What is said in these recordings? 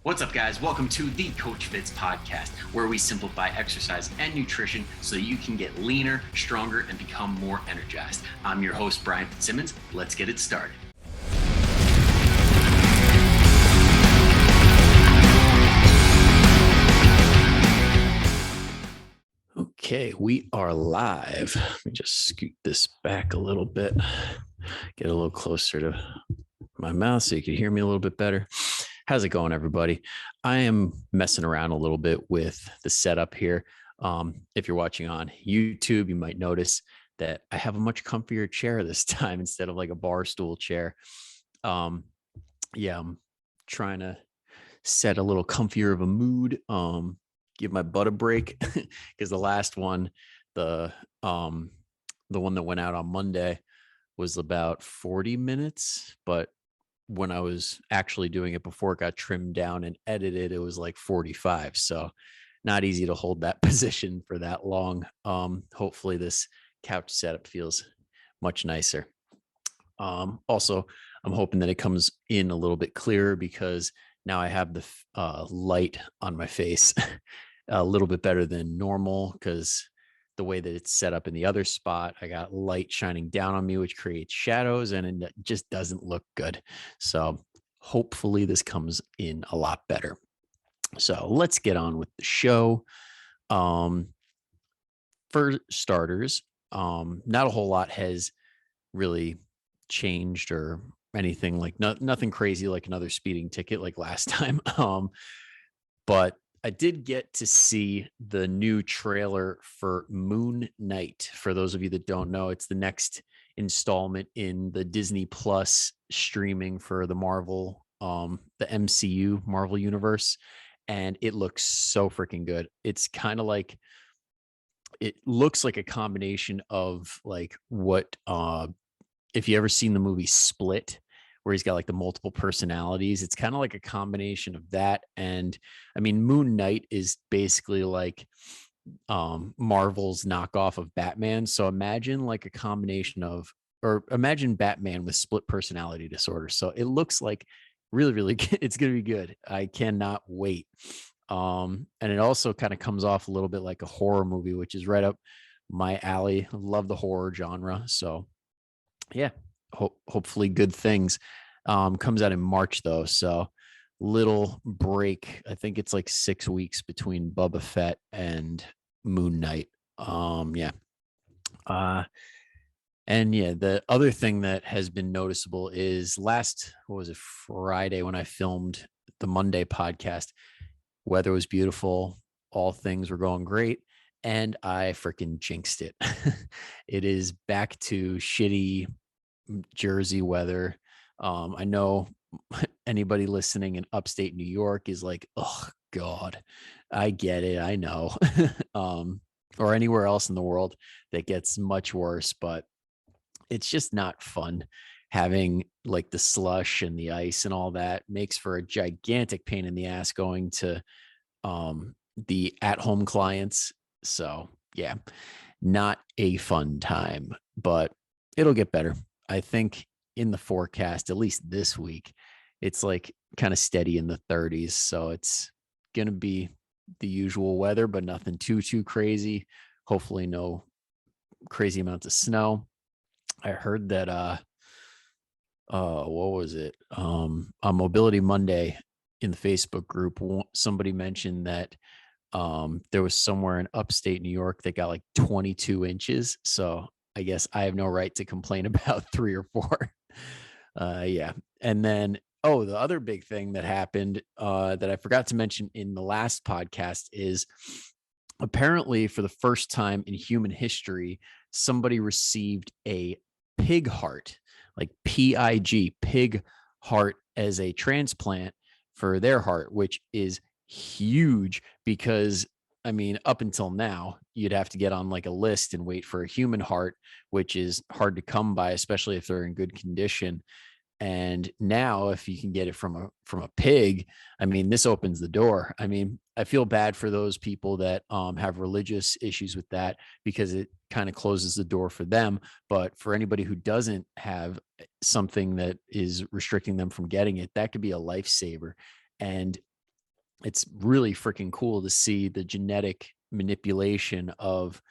What's up, guys? Welcome to the Coach Fits podcast, where we simplify exercise and nutrition so you can get leaner, stronger, and become more energized. I'm your host, Brian Fitzsimmons. Let's get it started. Okay, we are live. Let me just scoot this back a little bit, get a little closer to my mouth so you can hear me a little bit better. How's it going, everybody? I am messing around a little bit with the setup here. If you're watching on YouTube, you might notice that I have a much comfier chair this time instead of like a bar stool chair. I'm trying to set a little comfier of a mood, give my butt a break because the last one, the one that went out on Monday was about 40 minutes, but when I was actually doing it before it got trimmed down and edited, it was like 45. So not easy to hold that position for that long. Hopefully this couch setup feels much nicer. Also, I'm hoping that it comes in a little bit clearer because now I have the light on my face a little bit better than normal because the way that it's set up in the other spot, I got light shining down on me, which creates shadows and it just doesn't look good. So hopefully this comes in a lot better. So let's get on with the show. For starters, not a whole lot has really changed or anything like nothing crazy like another speeding ticket like last time. But I did get to see the new trailer for Moon Knight. For those of you that don't know, it's the next installment in the Disney Plus streaming for the Marvel, the MCU Marvel universe. And it looks so freaking good. It's kind of like, it looks like a combination of like what, if you ever seen the movie Split, where he's got like the multiple personalities, it's kind of like a combination of that. And I mean, Moon Knight is basically like Marvel's knockoff of Batman. So imagine like a combination of, or imagine Batman with split personality disorder. So it looks like really, really, it's going to be good. I cannot wait. And it also kind of comes off a little bit like a horror movie, which is right up my alley. I love the horror genre. So yeah, hopefully good things. Comes out in March though, so little break. I think it's like 6 weeks between Boba Fett and Moon Knight. Yeah. And yeah, the other thing that has been noticeable is what was it, Friday when I filmed the Monday podcast, weather was beautiful, all things were going great, and I freaking jinxed it. It is back to shitty Jersey weather. I know anybody listening in upstate New York is like, oh God, I get it. I know. Or anywhere else in the world that gets much worse, but it's just not fun having like the slush and the ice and all that. Makes for a gigantic pain in the ass going to the at-home clients. So yeah, not a fun time, but it'll get better. I think in the forecast, at least this week, it's like kind of steady in the 30s. So it's going to be the usual weather, but nothing too crazy. Hopefully no crazy amounts of snow. I heard that, what was it? On Mobility Monday in the Facebook group, somebody mentioned that there was somewhere in upstate New York that got like 22 inches. So I guess I have no right to complain about 3 or 4. Yeah. And then, the other big thing that happened that I forgot to mention in the last podcast is apparently for the first time in human history, somebody received a pig heart, like PIG, pig heart, as a transplant for their heart, which is huge because I mean, up until now, you'd have to get on like a list and wait for a human heart, which is hard to come by, especially if they're in good condition. And now if you can get it from a pig, I mean, this opens the door. I mean, I feel bad for those people that have religious issues with that because it kind of closes the door for them. But for anybody who doesn't have something that is restricting them from getting it, that could be a lifesaver. And it's really freaking cool to see the genetic manipulation of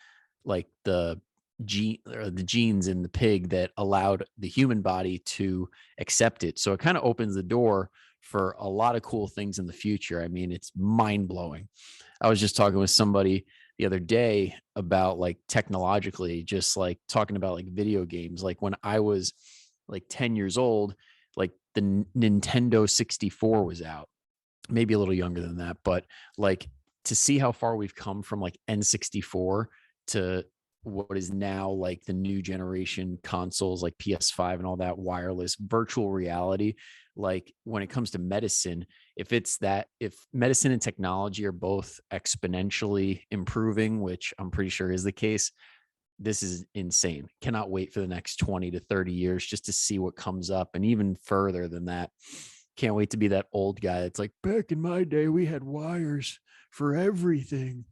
like the genes in the pig that allowed the human body to accept it. So it kind of opens the door for a lot of cool things in the future. I mean, it's mind blowing. I was just talking with somebody the other day about like technologically, just like talking about like video games. Like when I was like 10 years old, like the Nintendo 64 was out, maybe a little younger than that, but like to see how far we've come from like N64 to what is now like the new generation consoles like PS5 and all that wireless virtual reality. Like when it comes to medicine, if medicine and technology are both exponentially improving, which I'm pretty sure is the case, this is insane. Cannot wait for the next 20 to 30 years just to see what comes up. And even further than that, can't wait to be that old guy that's like, back in my day, we had wires for everything,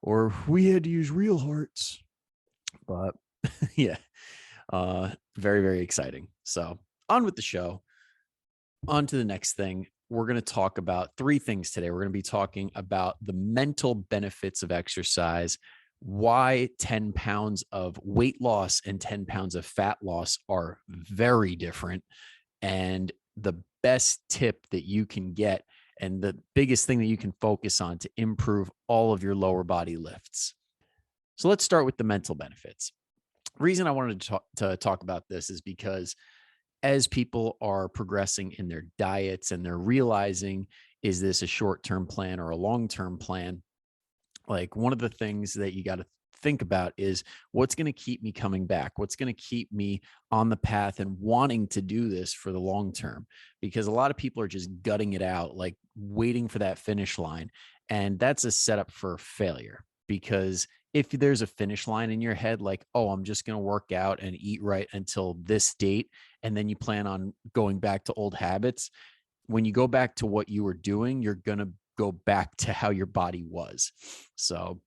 or we had to use real hearts. But yeah, very, very exciting. So on with the show. On to the next thing. We're going to talk about three things today. We're going to be talking about the mental benefits of exercise, why 10 pounds of weight loss and 10 pounds of fat loss are very different, and the best tip that you can get and the biggest thing that you can focus on to improve all of your lower body lifts. So let's start with the mental benefits. Reason I wanted to talk about this is because as people are progressing in their diets and they're realizing, is this a short-term plan or a long-term plan? Like one of the things that you got to think about is what's going to keep me coming back? What's going to keep me on the path and wanting to do this for the long term? Because a lot of people are just gutting it out, like waiting for that finish line. And that's a setup for failure. Because if there's a finish line in your head, like, oh, I'm just going to work out and eat right until this date, and then you plan on going back to old habits, when you go back to what you were doing, you're going to go back to how your body was. So,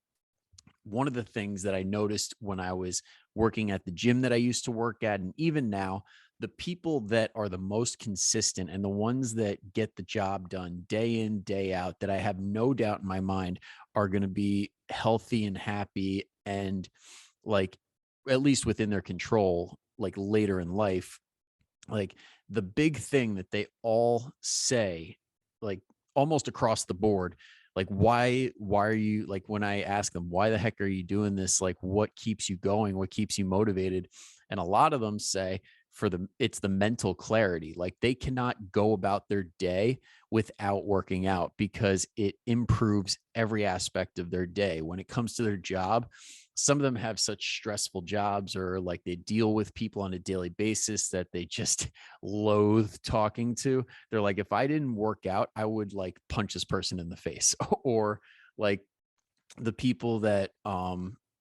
one of the things that I noticed when I was working at the gym that I used to work at, and even now, the people that are the most consistent and the ones that get the job done day in, day out, that I have no doubt in my mind are going to be healthy and happy and like at least within their control, like later in life, like the big thing that they all say, like almost across the board, like why are you, like when I ask them why the heck are you doing this, like what keeps you going, what keeps you motivated, and a lot of them say it's the mental clarity. Like they cannot go about their day without working out because it improves every aspect of their day. When it comes to their job, some of them have such stressful jobs, or like they deal with people on a daily basis that they just loathe talking to. They're like, if I didn't work out, I would like punch this person in the face. Or like the people that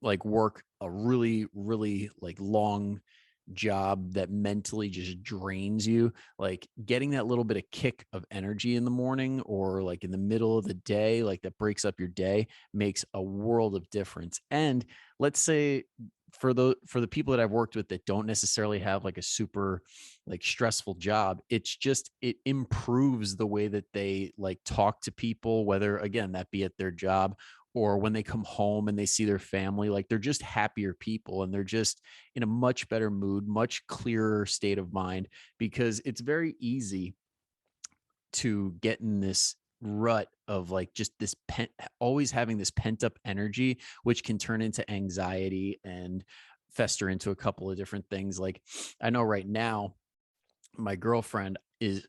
like work a really, really like long job that mentally just drains you, like getting that little bit of kick of energy in the morning or like in the middle of the day, like that breaks up your day, makes a world of difference. And let's say for the people that I've worked with that don't necessarily have like a super like stressful job, it improves the way that they like talk to people, whether again that be at their job or when they come home and they see their family. Like they're just happier people and they're just in a much better mood, much clearer state of mind, because it's very easy to get in this rut of like just this always having this pent up energy, which can turn into anxiety and fester into a couple of different things. Like I know right now, my girlfriend is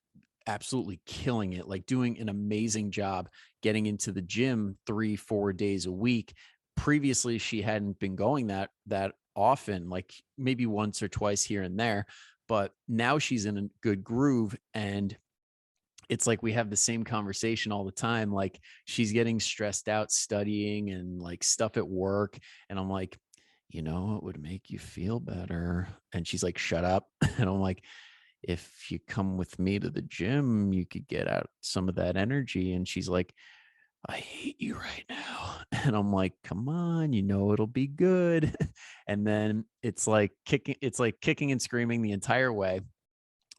absolutely killing it, like doing an amazing job getting into the gym 3-4 days a week. Previously, she hadn't been going that often, like maybe once or twice here and there, but now she's in a good groove. And it's like we have the same conversation all the time. Like she's getting stressed out studying and like stuff at work. And I'm like, it would make you feel better. And she's like, shut up. And I'm like, if you come with me to the gym, you could get out some of that energy. And she's like, I hate you right now. And I'm like, come on, it'll be good. And then it's like kicking and screaming the entire way.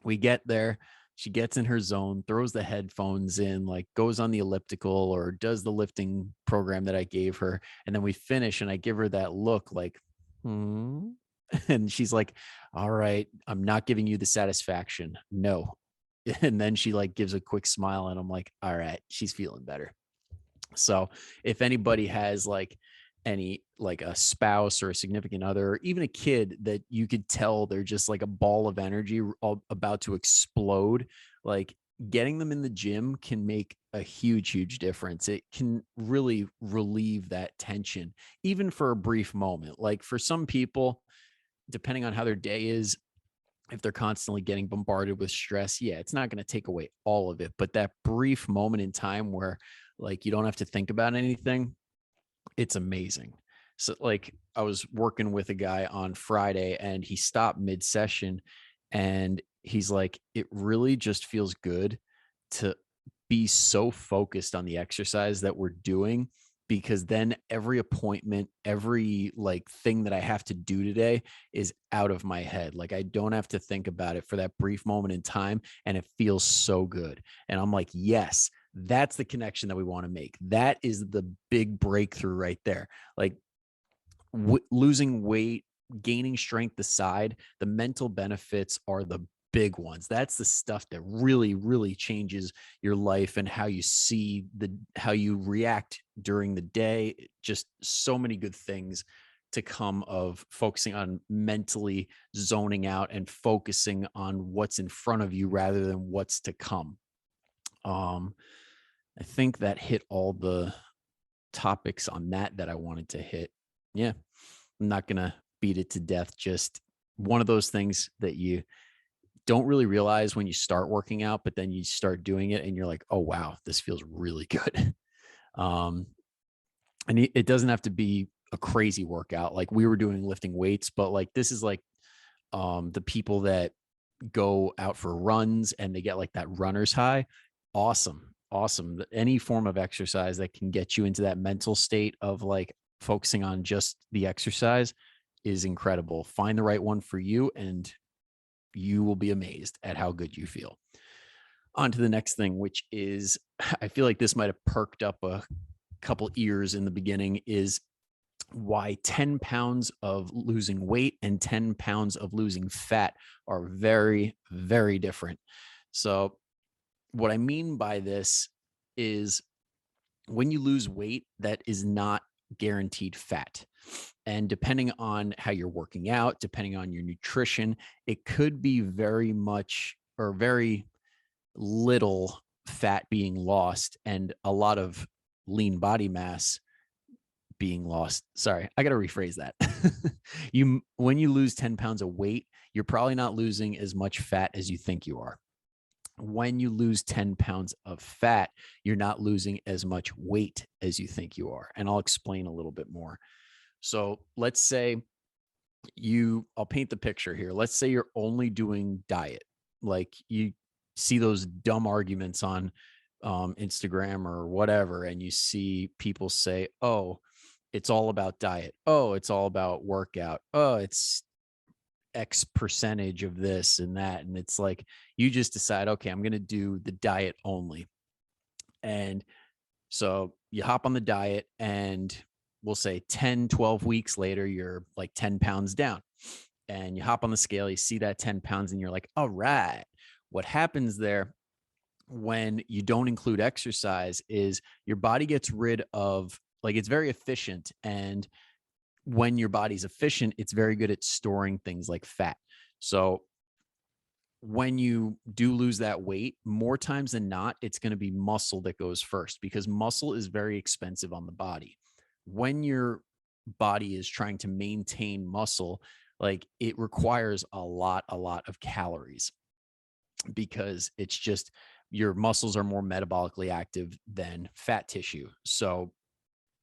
We get there. she gets in her zone, throws the headphones in, like goes on the elliptical or does the lifting program that I gave her. And then we finish and I give her that look like, hmm. And she's like, all right, I'm not giving you the satisfaction. No. And then she like gives a quick smile and I'm like, all right, she's feeling better. So if anybody has like any like a spouse or a significant other, or even a kid that you could tell they're just like a ball of energy about to explode, like getting them in the gym can make a huge, huge difference. It can really relieve that tension, even for a brief moment. Like for some people, depending on how their day is, if they're constantly getting bombarded with stress, yeah, it's not going to take away all of it. But that brief moment in time where like you don't have to think about anything, it's amazing. So like I was working with a guy on Friday and he stopped mid session and he's like, it really just feels good to be so focused on the exercise that we're doing because then every appointment, every like thing that I have to do today is out of my head. Like I don't have to think about it for that brief moment in time and it feels so good. And I'm like, yes, that's the connection that we want to make. That is the big breakthrough right there. Like losing weight, gaining strength aside, the mental benefits are the big ones. That's the stuff that really, really changes your life and how you see how you react during the day. Just so many good things to come of focusing on mentally zoning out and focusing on what's in front of you rather than what's to come. Um, I think that hit all the topics on that I wanted to hit. Yeah, I'm not gonna beat it to death. Just one of those things that you don't really realize when you start working out, but then you start doing it and you're like, oh wow, this feels really good. Um, and it doesn't have to be a crazy workout like we were doing lifting weights, but like this is like the people that go out for runs and they get like that runner's high. Awesome. Awesome. Any form of exercise that can get you into that mental state of like focusing on just the exercise is incredible. Find the right one for you and you will be amazed at how good you feel. On to the next thing, which is I feel like this might have perked up a couple ears in the beginning, is why 10 pounds of losing weight and 10 pounds of losing fat are very, very different. So, what I mean by this is when you lose weight, that is not guaranteed fat. And depending on how you're working out, depending on your nutrition, it could be very much or very little fat being lost and a lot of lean body mass being lost. Sorry, I got to rephrase that. You when you lose 10 pounds of weight, you're probably not losing as much fat as you think you are. When you lose 10 pounds of fat, you're not losing as much weight as you think you are. And I'll explain a little bit more. So let's say I'll paint the picture here. Let's say you're only doing diet. Like you see those dumb arguments on Instagram or whatever, and you see people say, oh, it's all about diet. Oh, it's all about workout. Oh, it's X percentage of this and that. And it's like you just decide, okay, I'm going to do the diet only. And so you hop on the diet, and we'll say 10, 12 weeks later, you're like 10 pounds down. And you hop on the scale, you see that 10 pounds, and you're like, all right. What happens there when you don't include exercise is your body gets rid of, like, it's very efficient. And when your body's efficient, it's very good at storing things like fat. So when you do lose that weight, more times than not, it's going to be muscle that goes first because muscle is very expensive on the body. When your body is trying to maintain muscle, like it requires a lot of calories because it's just your muscles are more metabolically active than fat tissue. So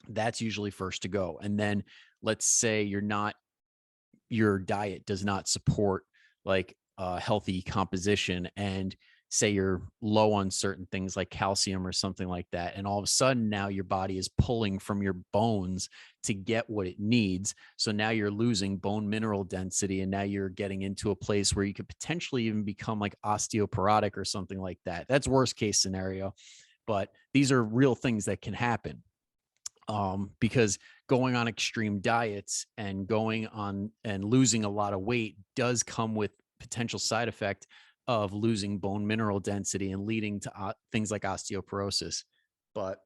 that's usually first to go. And then let's say your diet does not support like a healthy composition and say you're low on certain things like calcium or something like that. And all of a sudden now your body is pulling from your bones to get what it needs. So now you're losing bone mineral density. And now you're getting into a place where you could potentially even become like osteoporotic or something like that. That's worst case scenario. But these are real things that can happen, because going on extreme diets and going on and losing a lot of weight does come with potential side effect of losing bone mineral density and leading to things like osteoporosis. But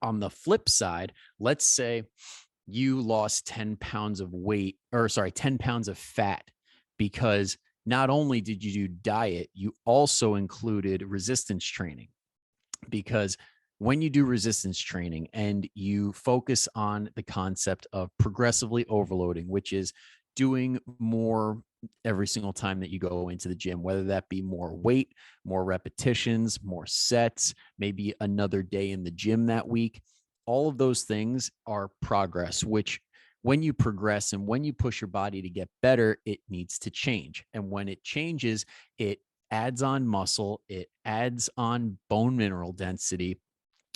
on the flip side, let's say you lost 10 pounds of weight, or sorry, 10 pounds of fat, because not only did you do diet, you also included resistance training. Because when you do resistance training and you focus on the concept of progressively overloading, which is doing more every single time that you go into the gym, whether that be more weight, more repetitions, more sets, maybe another day in the gym that week, all of those things are progress, which when you progress and when you push your body to get better, it needs to change. And when it changes, it adds on muscle, it adds on bone mineral density,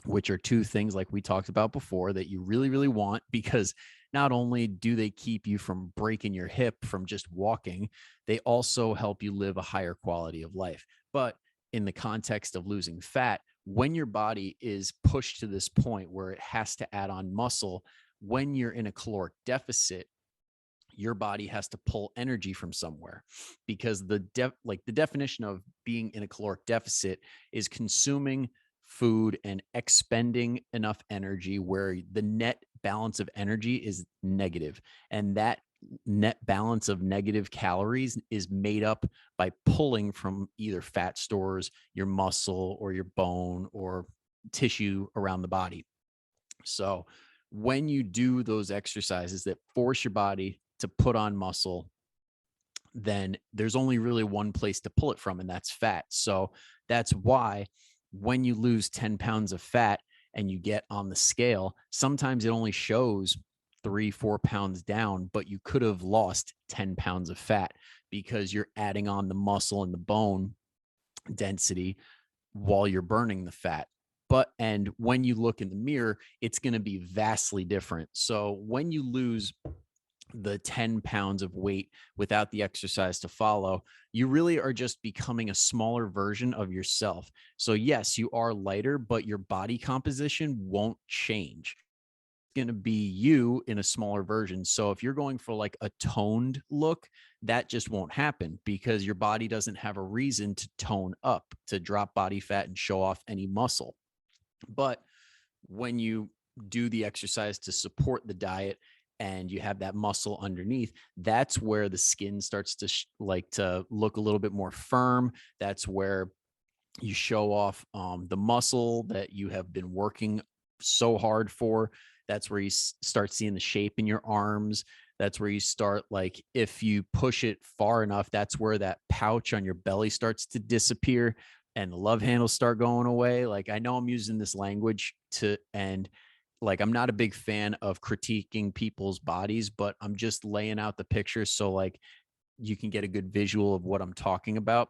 which are two things like we talked about before that you really, really want, because not only do they keep you from breaking your hip from just walking, they also help you live a higher quality of life. But in the context of losing fat, when your body is pushed to this point where it has to add on muscle, when you're in a caloric deficit, your body has to pull energy from somewhere, because the definition of being in a caloric deficit is consuming food and expending enough energy where the net balance of energy is negative, and that net balance of negative calories is made up by pulling from either fat stores, your muscle or your bone or tissue around the body. So when you do those exercises that force your body to put on muscle, then there's only really one place to pull it from, and that's fat. So that's why when you lose 10 pounds of fat and you get on the scale, sometimes it only shows 3, 4 pounds down, but you could have lost 10 pounds of fat because you're adding on the muscle and the bone density while you're burning the fat. And when you look in the mirror, it's going to be vastly different. So when you lose the 10 pounds of weight without the exercise to follow, you really are just becoming a smaller version of yourself. So yes, you are lighter, but your body composition won't change. It's going to be you in a smaller version. So if you're going for like a toned look, that just won't happen because your body doesn't have a reason to tone up, to drop body fat and show off any muscle. But when you do the exercise to support the diet and you have that muscle underneath, that's where the skin starts to to look a little bit more firm. That's where you show off the muscle that you have been working so hard for. That's where you start seeing the shape in your arms. That's where you start, like, if you push it far enough, that's where that pouch on your belly starts to disappear and the love handles start going away. Like, I know I'm using this language and like, I'm not a big fan of critiquing people's bodies, but I'm just laying out the picture so like you can get a good visual of what I'm talking about.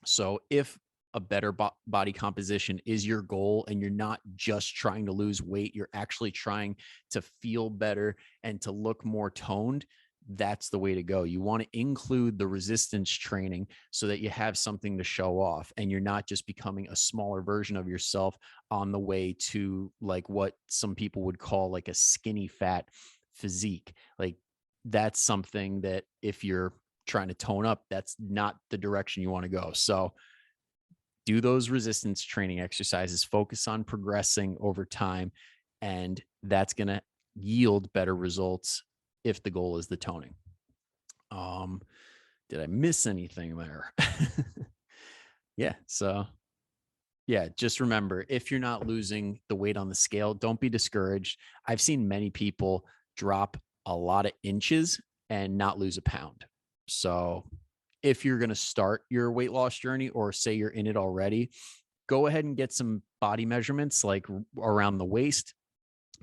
So if a better body composition is your goal and you're not just trying to lose weight, you're actually trying to feel better and to look more toned, that's the way to go. You want to include the resistance training so that you have something to show off and you're not just becoming a smaller version of yourself on the way to like what some people would call like a skinny fat physique. Like, that's something that if you're trying to tone up, that's not the direction you want to go. So do those resistance training exercises, focus on progressing over time, and that's going to yield better results if the goal is the toning. Um, did I miss anything there? Yeah. So, yeah, just remember, if you're not losing the weight on the scale, don't be discouraged. I've seen many people drop a lot of inches and not lose a pound. So, if you're going to start your weight loss journey or say you're in it already, go ahead and get some body measurements like around the waist,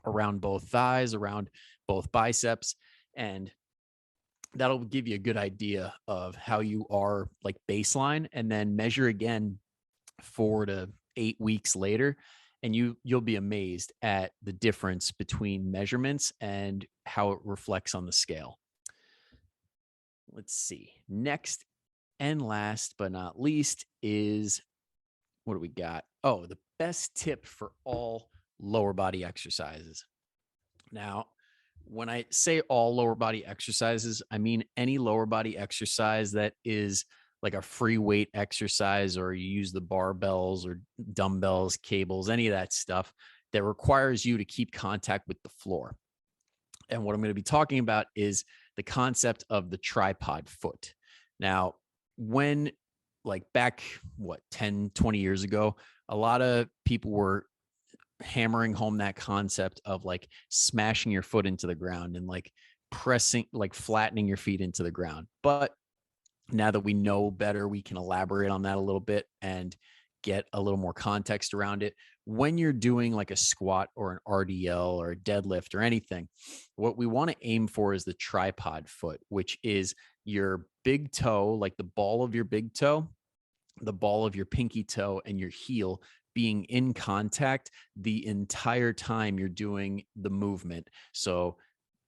around both thighs, around both biceps, and that'll give you a good idea of how you are like baseline, and then measure again 4 to 8 weeks later, and you'll be amazed at the difference between measurements and how it reflects on the scale. Let's see. Next and last but not least is, what do we got? Oh, the best tip for all lower body exercises. Now, when I say all lower body exercises, I mean any lower body exercise that is like a free weight exercise, or you use the barbells or dumbbells, cables, any of that stuff that requires you to keep contact with the floor. And what I'm going to be talking about is the concept of the tripod foot. Now, when like back, what, 10, 20 years ago, a lot of people were hammering home that concept of like smashing your foot into the ground and like pressing, like flattening your feet into the ground. But now that we know better, we can elaborate on that a little bit and get a little more context around it. When you're doing like a squat or an RDL or a deadlift or anything, what we want to aim for is the tripod foot, which is your big toe, like the ball of your big toe, the ball of your pinky toe, and your heel being in contact the entire time you're doing the movement. So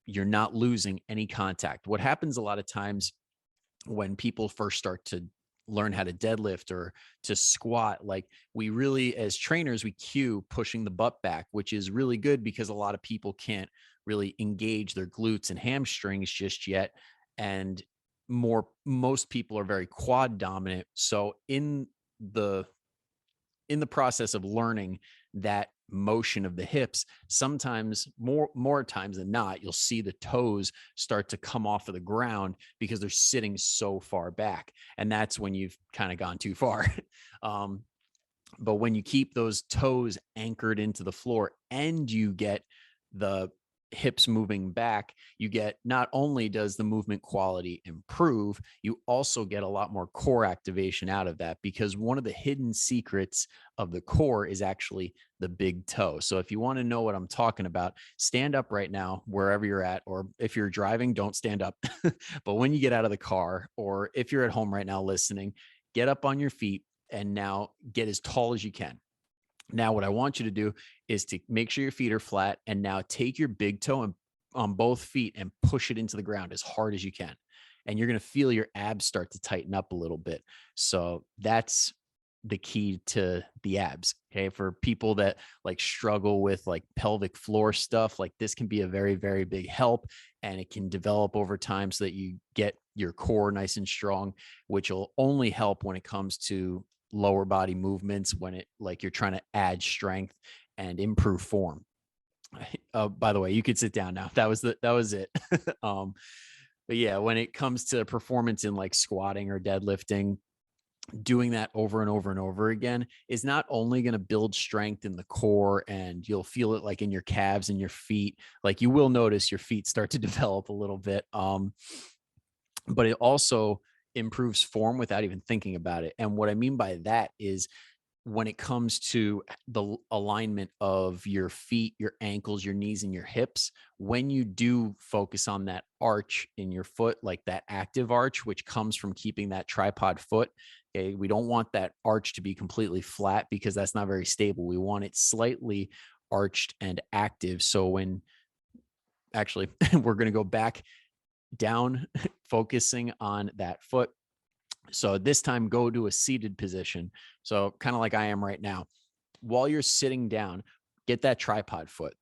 you're not losing any contact. What happens a lot of times when people first start to learn how to deadlift or to squat, like we really, as trainers, we cue pushing the butt back, which is really good because a lot of people can't really engage their glutes and hamstrings just yet. And most people are very quad dominant. So the in the process of learning that motion of the hips, sometimes more times than not, you'll see the toes start to come off of the ground because they're sitting so far back, and that's when you've kind of gone too far. um, but when you keep those toes anchored into the floor and you get the hips moving back, you get, not only does the movement quality improve, you also get a lot more core activation out of that, because one of the hidden secrets of the core is actually the big toe. So if you want to know what I'm talking about, stand up right now, wherever you're at, or if you're driving, don't stand up. But when you get out of the car, or if you're at home right now listening, get up on your feet and now get as tall as you can. Now, what I want you to do is to make sure your feet are flat, and now take your big toe and on both feet and push it into the ground as hard as you can. And you're going to feel your abs start to tighten up a little bit. So that's the key to the abs. Okay. For people that like struggle with like pelvic floor stuff, like this can be a very, very big help, and it can develop over time so that you get your core nice and strong, which will only help when it comes to lower body movements, when it like you're trying to add strength and improve form. By the way, you could sit down now. That was it. um, but yeah, when it comes to performance in like squatting or deadlifting, doing that over and over and over again is not only going to build strength in the core, and you'll feel it like in your calves and your feet. Like you will notice your feet start to develop a little bit. But it also improves form without even thinking about it. And what I mean by that is, when it comes to the alignment of your feet, your ankles, your knees, and your hips, when you do focus on that arch in your foot, like that active arch, which comes from keeping that tripod foot. Okay. We don't want that arch to be completely flat because that's not very stable. We want it slightly arched and active. So when actually, we're going to go back down, focusing on that foot. So this time, go to a seated position. So kind of like I am right now. While you're sitting down, get that tripod foot.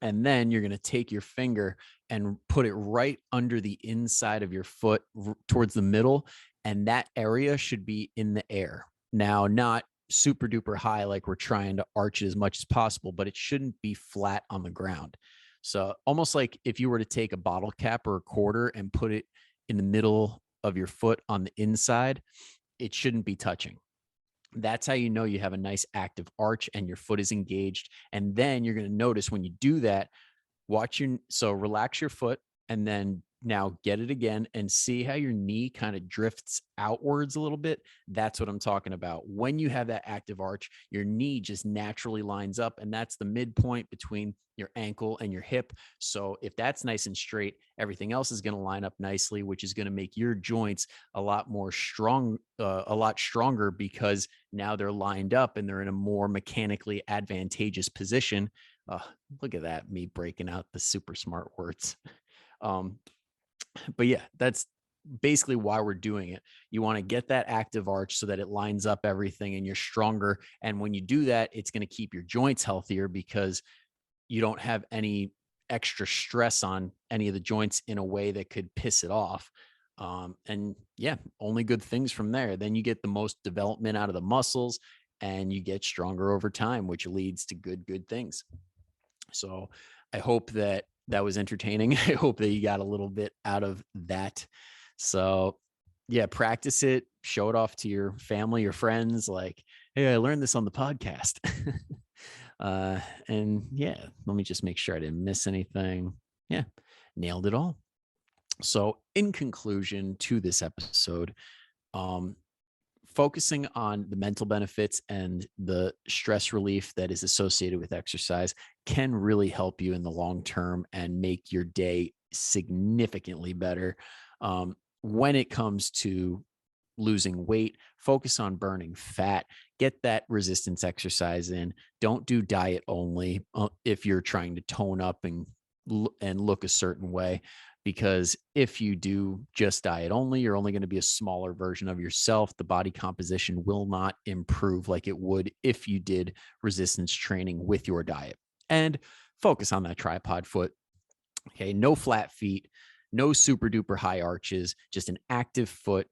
And then you're going to take your finger and put it right under the inside of your foot towards the middle. And that area should be in the air. Now, not super duper high, like we're trying to arch it as much as possible, but it shouldn't be flat on the ground. So almost like if you were to take a bottle cap or a quarter and put it in the middle of your foot on the inside, it shouldn't be touching. That's how you know you have a nice active arch and your foot is engaged. And then you're going to notice when you do that, so relax your foot, and then now get it again and see how your knee kind of drifts outwards a little bit. That's what I'm talking about. When you have that active arch, your knee just naturally lines up, and that's the midpoint between your ankle and your hip. So if that's nice and straight, everything else is going to line up nicely, which is going to make your joints a lot stronger, because now they're lined up and they're in a more mechanically advantageous position. Look at that, me breaking out the super smart words. Um, but yeah, that's basically why we're doing it. You want to get that active arch so that it lines up everything and you're stronger. And when you do that, it's going to keep your joints healthier, because you don't have any extra stress on any of the joints in a way that could piss it off. And yeah, only good things from there. Then you get the most development out of the muscles and you get stronger over time, which leads to good things. So I hope that that was entertaining. I hope that you got a little bit out of that. So yeah, practice it, show it off to your family, your friends, like, hey, I learned this on the podcast. And yeah, let me just make sure I didn't miss anything. Yeah, nailed it all. So in conclusion to this episode, um, focusing on the mental benefits and the stress relief that is associated with exercise can really help you in the long term and make your day significantly better. When it comes to losing weight, focus on burning fat, get that resistance exercise in. Don't do diet only if you're trying to tone up and look a certain way, because if you do just diet only, you're only going to be a smaller version of yourself. The body composition will not improve like it would if you did resistance training with your diet. And focus on that tripod foot. Okay, no flat feet, no super duper high arches, just an active foot,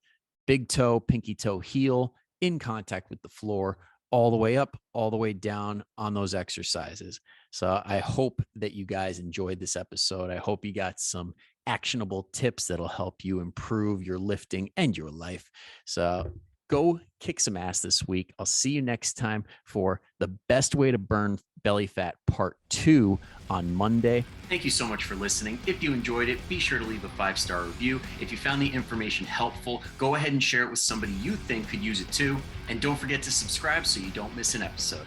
big toe, pinky toe, heel in contact with the floor, all the way up, all the way down on those exercises. So I hope that you guys enjoyed this episode. I hope you got some actionable tips that'll help you improve your lifting and your life. So go kick some ass this week. I'll see you next time for the best way to burn belly fat part 2 on Monday. Thank you so much for listening. If you enjoyed it, be sure to leave a 5-star review. If you found the information helpful, go ahead and share it with somebody you think could use it too. And don't forget to subscribe so you don't miss an episode.